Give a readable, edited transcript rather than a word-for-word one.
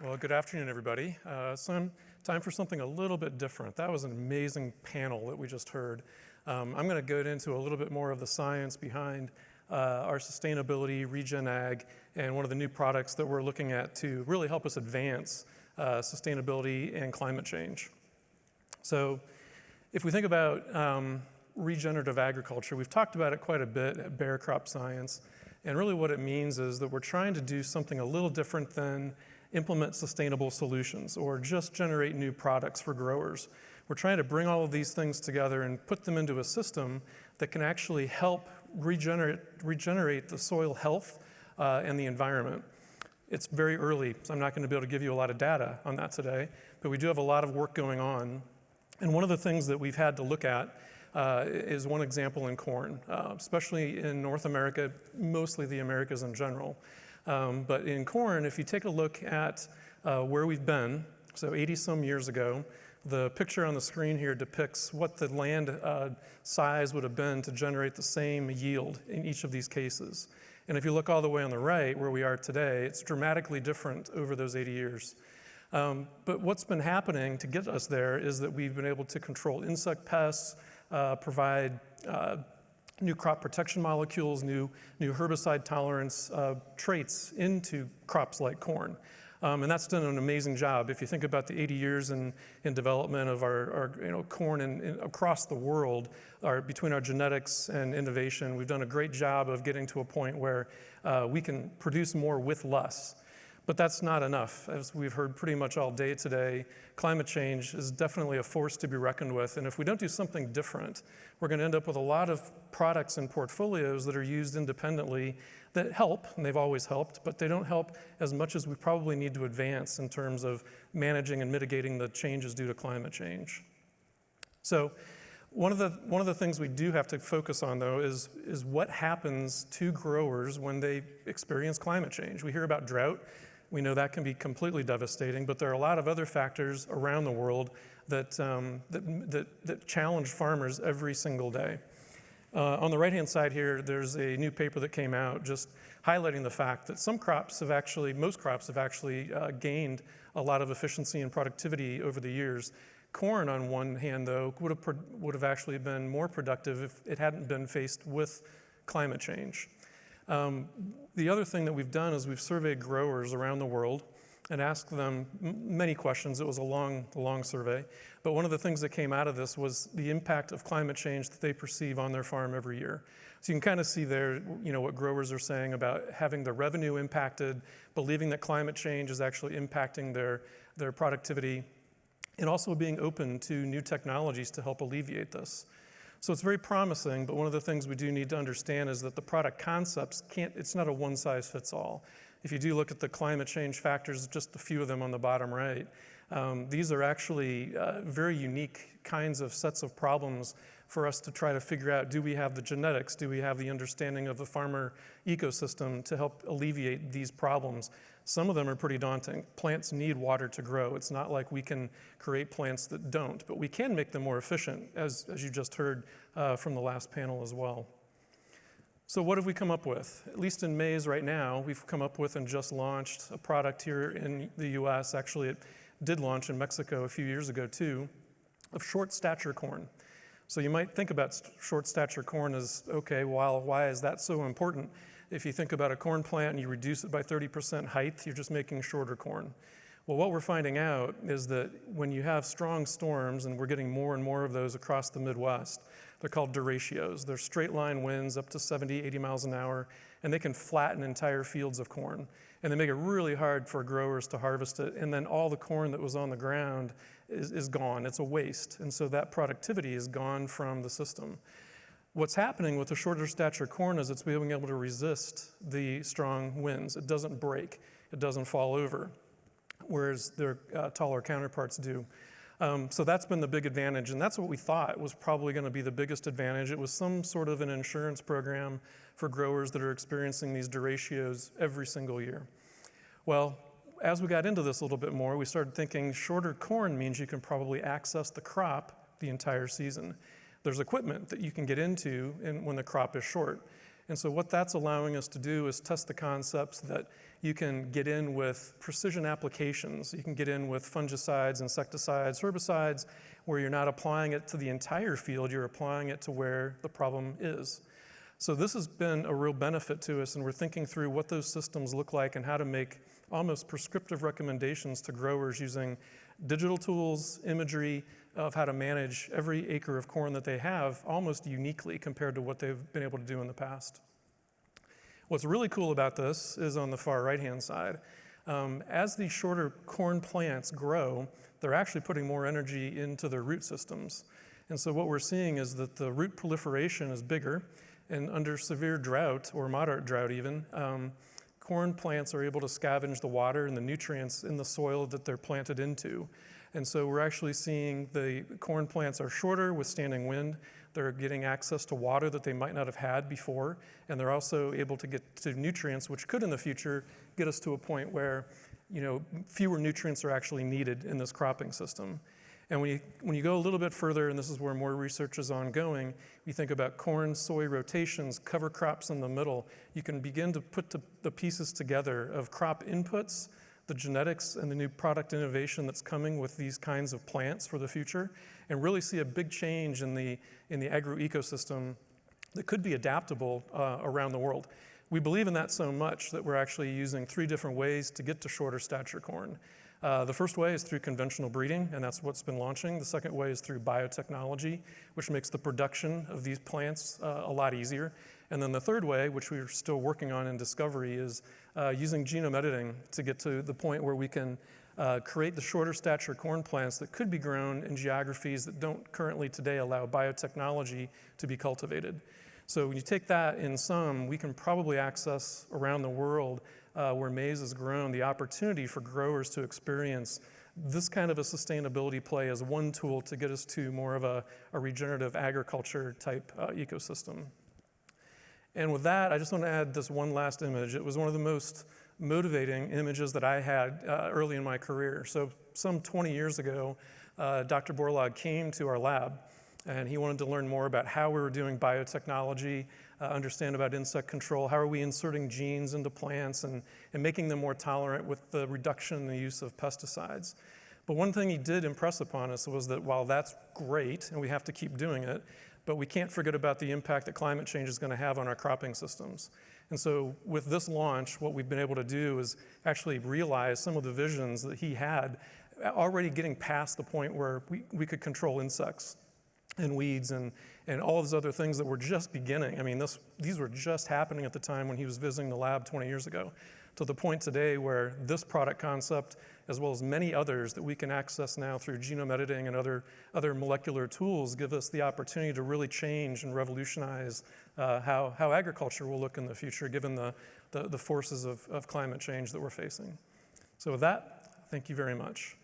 Well, good afternoon, everybody. Time for something a little bit different. That was an amazing panel that we just heard. I'm going to go into a little bit more of the science behind our sustainability, regen ag, and one of the new products that we're looking at to really help us advance sustainability and climate change. So if we think about regenerative agriculture, we've talked about it quite a bit at Bayer Crop Science, and really what it means is that we're trying to do something a little different than implement sustainable solutions or just generate new products for growers. We're trying to bring all of these things together and put them into a system that can actually help regenerate the soil health and the environment. It's very early, so I'm not going to be able to give you a lot of data on that today, but we do have a lot of work going on. And one of the things that we've had to look at is one example in corn, especially in North America, mostly the Americas in general. But in corn, if you take a look at where we've been, so 80 some years ago, the picture on the screen here depicts what the land size would have been to generate the same yield in each of these cases. And if you look all the way on the right, where we are today, it's dramatically different over those 80 years. But what's been happening to get us there is that we've been able to control insect pests, provide new crop protection molecules, new herbicide tolerance traits into crops like corn. And that's done an amazing job. If you think about the 80 years in development of our corn across the world, between our genetics and innovation, we've done a great job of getting to a point where we can produce more with less. But that's not enough. As we've heard pretty much all day today, climate change is definitely a force to be reckoned with. And if we don't do something different, we're going to end up with a lot of products and portfolios that are used independently that help, and they've always helped, but they don't help as much as we probably need to advance in terms of managing and mitigating the changes due to climate change. So one of the things we do have to focus on, though, is what happens to growers when they experience climate change. We hear about drought. We know that can be completely devastating, but there are a lot of other factors around the world that challenge farmers every single day. On the right-hand side here, there's a new paper that came out just highlighting the fact that most crops have actually gained a lot of efficiency and productivity over the years. Corn, on one hand, though, would have actually been more productive if it hadn't been faced with climate change. The other thing that we've done is we've surveyed growers around the world and asked them many questions. It was a long survey. But one of the things that came out of this was the impact of climate change that they perceive on their farm every year. So you can kind of see there, what growers are saying about having their revenue impacted, believing that climate change is actually impacting their productivity, and also being open to new technologies to help alleviate this. So it's very promising, but one of the things we do need to understand is that the product concepts it's not a one-size-fits-all. If you do look at the climate change factors, just a few of them on the bottom right, these are actually very unique kinds of sets of problems for us to try to figure out, do we have the genetics, do we have the understanding of the farmer ecosystem to help alleviate these problems? Some of them are pretty daunting. Plants need water to grow. It's not like we can create plants that don't, but we can make them more efficient, as you just heard from the last panel as well. So what have we come up with? At least in maize right now, we've come up with and just launched a product here in the US. Actually, it did launch in Mexico a few years ago too, of short stature corn. So you might think about short stature corn as, okay, well, why is that so important? If you think about a corn plant and you reduce it by 30% height, you're just making shorter corn. Well, what we're finding out is that when you have strong storms, and we're getting more and more of those across the Midwest, they're called derechos. They're straight line winds up to 70, 80 miles an hour, and they can flatten entire fields of corn. And they make it really hard for growers to harvest it, and then all the corn that was on the ground is gone. It's a waste, and so that productivity is gone from the system. What's happening with the shorter stature corn is it's being able to resist the strong winds. It doesn't break. It doesn't fall over, whereas their taller counterparts do. So that's been the big advantage, and that's what we thought was probably going to be the biggest advantage. It was some sort of an insurance program for growers that are experiencing these derechos every single year. Well, as we got into this a little bit more, we started thinking shorter corn means you can probably access the crop the entire season. There's equipment that you can get into when the crop is short. And so what that's allowing us to do is test the concepts that you can get in with precision applications. You can get in with fungicides, insecticides, herbicides, where you're not applying it to the entire field, you're applying it to where the problem is. So this has been a real benefit to us, and we're thinking through what those systems look like and how to make almost prescriptive recommendations to growers using digital tools, imagery of how to manage every acre of corn that they have almost uniquely compared to what they've been able to do in the past. What's really cool about this is on the far right-hand side. As these shorter corn plants grow, they're actually putting more energy into their root systems. And so what we're seeing is that the root proliferation is bigger, and under severe drought, or moderate drought even, corn plants are able to scavenge the water and the nutrients in the soil that they're planted into. And so we're actually seeing the corn plants are shorter, withstanding wind. They're getting access to water that they might not have had before, and they're also able to get to nutrients, which could in the future get us to a point where, fewer nutrients are actually needed in this cropping system. And when you go a little bit further, and this is where more research is ongoing, you think about corn, soy rotations, cover crops in the middle, you can begin to put the pieces together of crop inputs, the genetics and the new product innovation that's coming with these kinds of plants for the future, and really see a big change in the agro-ecosystem that could be adaptable around the world. We believe in that so much that we're actually using 3 different ways to get to shorter stature corn. The first way is through conventional breeding, and that's what's been launching. The second way is through biotechnology, which makes the production of these plants a lot easier. And then the third way, which we're still working on in discovery, is using genome editing to get to the point where we can create the shorter stature corn plants that could be grown in geographies that don't currently today allow biotechnology to be cultivated. So when you take that in sum, we can probably access around the world where maize is grown the opportunity for growers to experience this kind of a sustainability play as one tool to get us to more of a regenerative agriculture type ecosystem. And with that, I just want to add this one last image. It was one of the most motivating images that I had early in my career. So some 20 years ago, Dr. Borlaug came to our lab, and he wanted to learn more about how we were doing biotechnology, understand about insect control, how are we inserting genes into plants and making them more tolerant with the reduction in the use of pesticides. But one thing he did impress upon us was that while that's great, and we have to keep doing it, but we can't forget about the impact that climate change is going to have on our cropping systems. And so with this launch, what we've been able to do is actually realize some of the visions that he had, already getting past the point where we could control insects and weeds and all those other things that were just beginning. I mean, these were just happening at the time when he was visiting the lab 20 years ago, to the point today where this product concept, as well as many others that we can access now through genome editing and other molecular tools, give us the opportunity to really change and revolutionize how agriculture will look in the future, given the forces of climate change that we're facing. So with that, thank you very much.